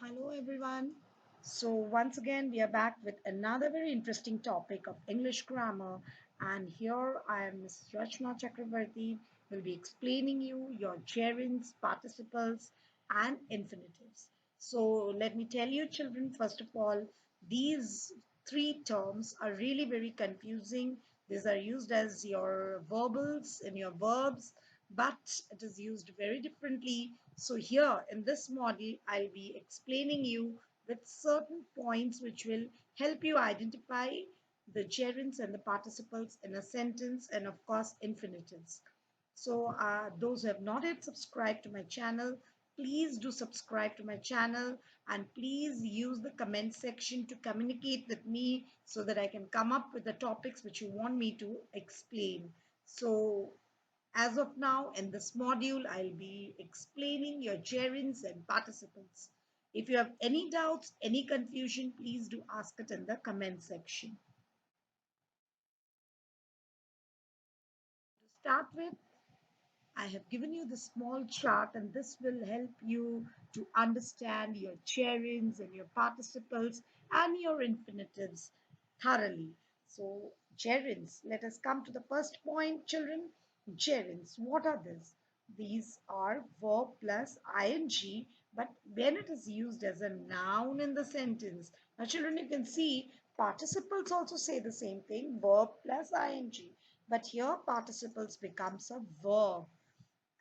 Hello everyone. So once again we are back with another very interesting topic of English grammar, and here I am Ms. Rachna Chakravarti will be explaining you your gerunds, participles and infinitives. So let me tell you children, first of all, these three terms are really very confusing. These are used as your verbals in your verbs, but it is used very differently. So here in this model, I'll be explaining you with certain points which will help you identify the gerunds and the participles in a sentence, and of course infinitives. So those who have not yet subscribed to my channel, please do subscribe to my channel, and please use the comment section to communicate with me so that I can come up with the topics which you want me to explain. So as of now, in this module, I'll be explaining your gerunds and participles. If you have any doubts, any confusion, please do ask it in the comment section. To start with, I have given you the small chart, and this will help you to understand your gerunds and your participles and your infinitives thoroughly. So, gerunds, let us come to the first point, children. Gerunds, what are these? These are verb plus ing, but when it is used as a noun in the sentence. Now, children, you can see participles also say the same thing, verb plus ing. But here participles becomes a verb.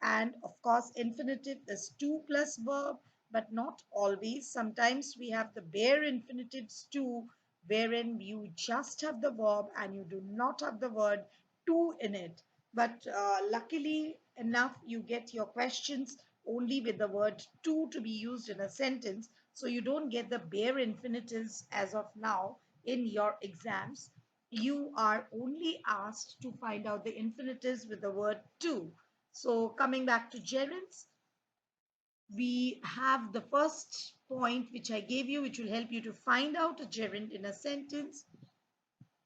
And of course, infinitive is to plus verb, but not always. Sometimes we have the bare infinitives too, wherein you just have the verb and you do not have the word to in it. But luckily enough, you get your questions only with the word to be used in a sentence. So you don't get the bare infinitives as of now in your exams. You are only asked to find out the infinitives with the word to. So coming back to gerunds, we have the first point which I gave you, which will help you to find out a gerund in a sentence,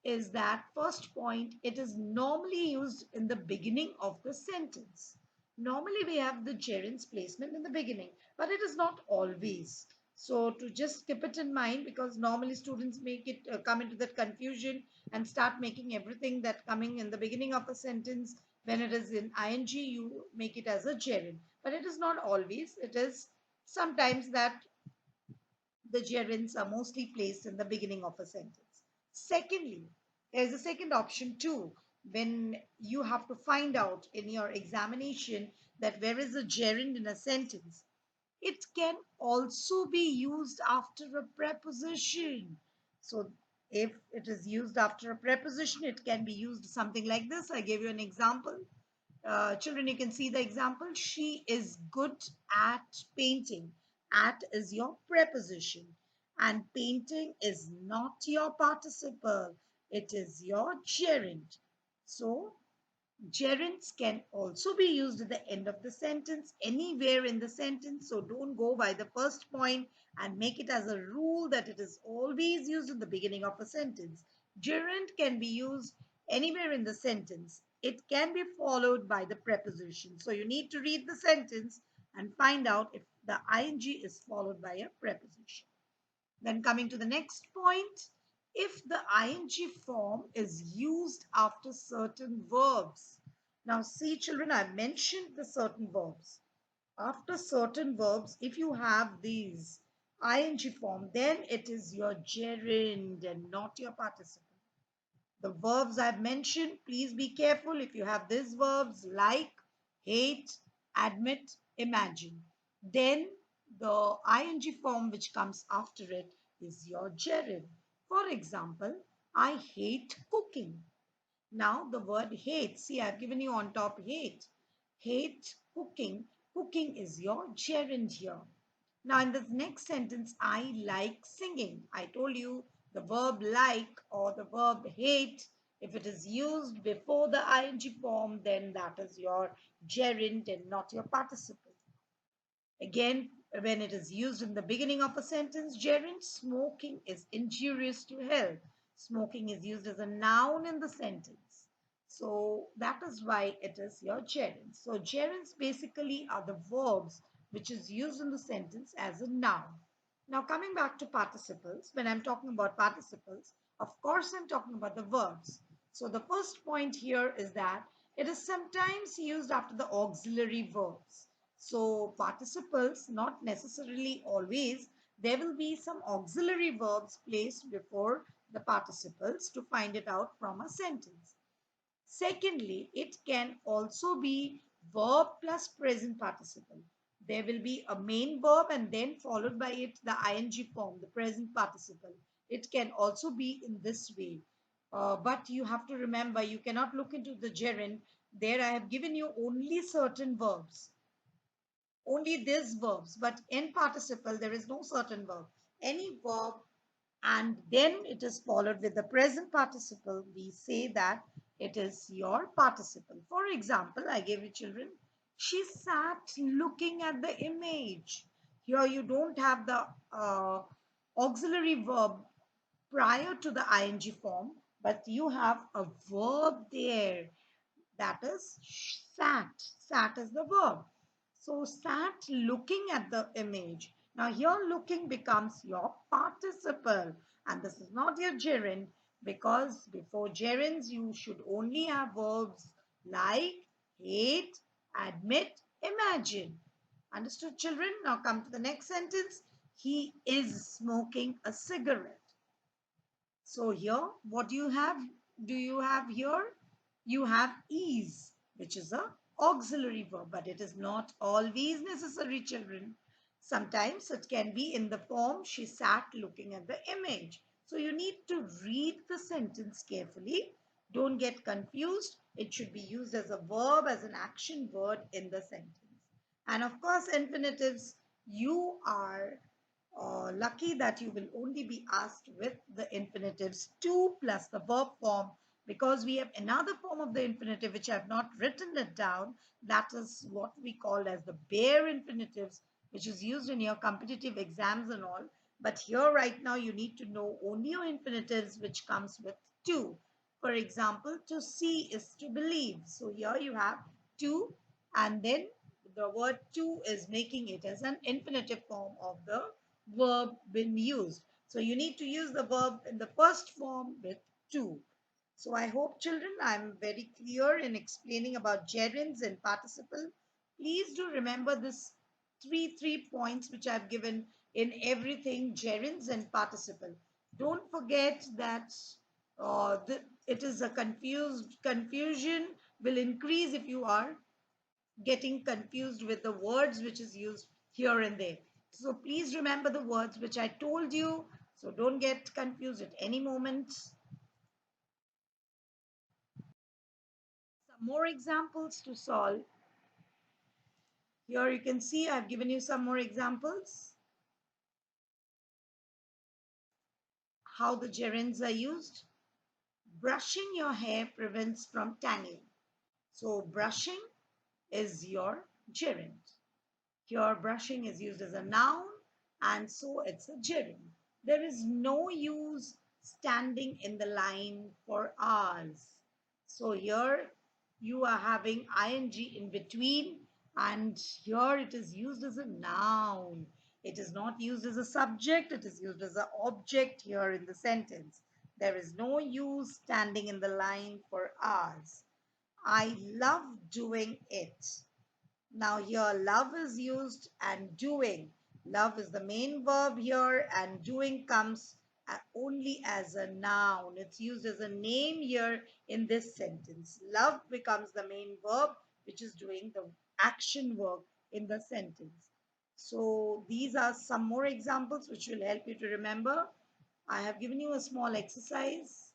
is that first point, it is normally used in the beginning of the sentence. Normally we have the gerund's placement in the beginning, but it is not always. So to just keep it in mind, because normally students make it come into that confusion and start making everything that coming in the beginning of a sentence, when it is in ing, you make it as a gerund. But it is not always. It is sometimes that the gerunds are mostly placed in the beginning of a sentence. Secondly, there is a second option too. When you have to find out in your examination that where is a gerund in a sentence, it can also be used after a preposition. So if it is used after a preposition, it can be used something like this. I gave you an example. Children, you can see the example. She is good at painting. At is your preposition, and painting is not your participle. It is your gerund. So gerunds can also be used at the end of the sentence, anywhere in the sentence. So don't go by the first point and make it as a rule that it is always used in the beginning of a sentence. Gerund can be used anywhere in the sentence. It can be followed by the preposition. So you need to read the sentence and find out if the ing is followed by a preposition. Then coming to the next point, if the ing form is used after certain verbs. Now see children, I mentioned the certain verbs. After certain verbs, if you have these ing form, then it is your gerund and not your participle. The verbs I've mentioned, please be careful if you have these verbs like, hate, admit, imagine. Then the ing form which comes after it is your gerund. For example, I hate cooking. Now the word hate, see I've given you on top hate. Hate cooking. Cooking is your gerund here. Now in this next sentence, I like singing. I told you the verb like or the verb hate, if it is used before the ing form, then that is your gerund and not your participle. Again, when it is used in the beginning of a sentence, gerund, smoking is injurious to health. Smoking is used as a noun in the sentence. So that is why it is your gerund. So gerunds basically are the verbs which is used in the sentence as a noun. Now, coming back to participles, when I'm talking about participles, of course, I'm talking about the verbs. So, the first point here is that it is sometimes used after the auxiliary verbs. So, participles, not necessarily always, there will be some auxiliary verbs placed before the participles to find it out from a sentence. Secondly, it can also be verb plus present participle. There will be a main verb and then followed by it the ing form, the present participle. It can also be in this way. But you have to remember, you cannot look into the gerund. There I have given you only certain verbs, only these verbs. But in participle, there is no certain verb. Any verb and then it is followed with the present participle, we say that it is your participle. For example, I gave you children, she sat looking at the image. Here you don't have the auxiliary verb prior to the ing form, but you have a verb there, that is sat. Sat is the verb. So sat looking at the image. Now here looking becomes your participle and this is not your gerund, because before gerunds you should only have verbs like, hate, admit, imagine. Understood, children? Now come to the next sentence. He is smoking a cigarette. So here, what do you have? Do you have here? You have is, which is a auxiliary verb, but it is not always necessary, children. Sometimes it can be in the form, she sat looking at the image. So you need to read the sentence carefully. Don't get confused. It should be used as a verb, as an action word in the sentence. And of course, infinitives, you are lucky that you will only be asked with the infinitives to plus the verb form, because we have another form of the infinitive which I have not written it down. That is what we call as the bare infinitives, which is used in your competitive exams and all. But here right now you need to know only your infinitives which comes with to. For example, to see is to believe. So here you have to, and then the word to is making it as an infinitive form of the verb been used. So you need to use the verb in the first form with to. So I hope children I'm very clear in explaining about gerunds and participle. Please do remember this three points which I've given in everything gerunds and participle. Don't forget that it is a confusion will increase if you are getting confused with the words which is used here and there. So please remember the words which I told you. So don't get confused at any moment. Some more examples to solve. Here you can see I've given you some more examples. How the gerunds are used. Brushing your hair prevents from tangling. So brushing is your gerund. Here brushing is used as a noun and so it's a gerund. There is no use standing in the line for hours. So here you are having ing in between and here it is used as a noun. It is not used as a subject, it is used as an object here in the sentence. There is no use standing in the line for hours. I love doing it. Now here love is used and doing. Love is the main verb here and doing comes only as a noun. It's used as a name here in this sentence. Love becomes the main verb which is doing the action work in the sentence. So these are some more examples which will help you to remember. I have given you a small exercise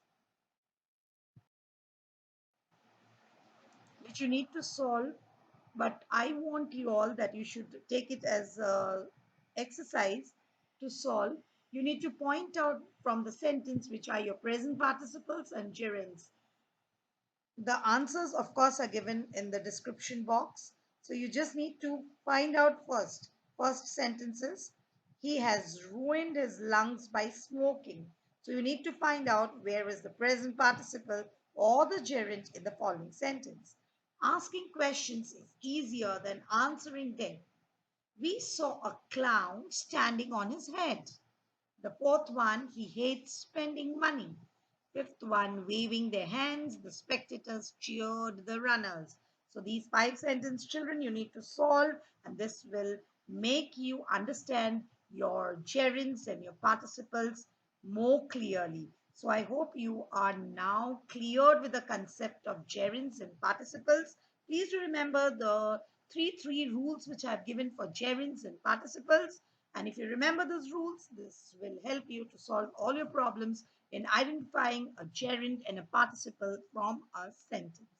which you need to solve, but I want you all that you should take it as a exercise to solve. You need to point out from the sentence which are your present participles and gerunds. The answers of course are given in the description box, so you just need to find out first sentences. He has ruined his lungs by smoking. So you need to find out where is the present participle or the gerund in the following sentence. Asking questions is easier than answering them. We saw a clown standing on his head. The fourth one, he hates spending money. Fifth one, waving their hands, the spectators cheered the runners. So these five sentence children you need to solve, and this will make you understand your gerunds and your participles more clearly. So I hope you are now cleared with the concept of gerunds and participles. Please remember the three rules which I have given for gerunds and participles. And if you remember those rules, this will help you to solve all your problems in identifying a gerund and a participle from a sentence.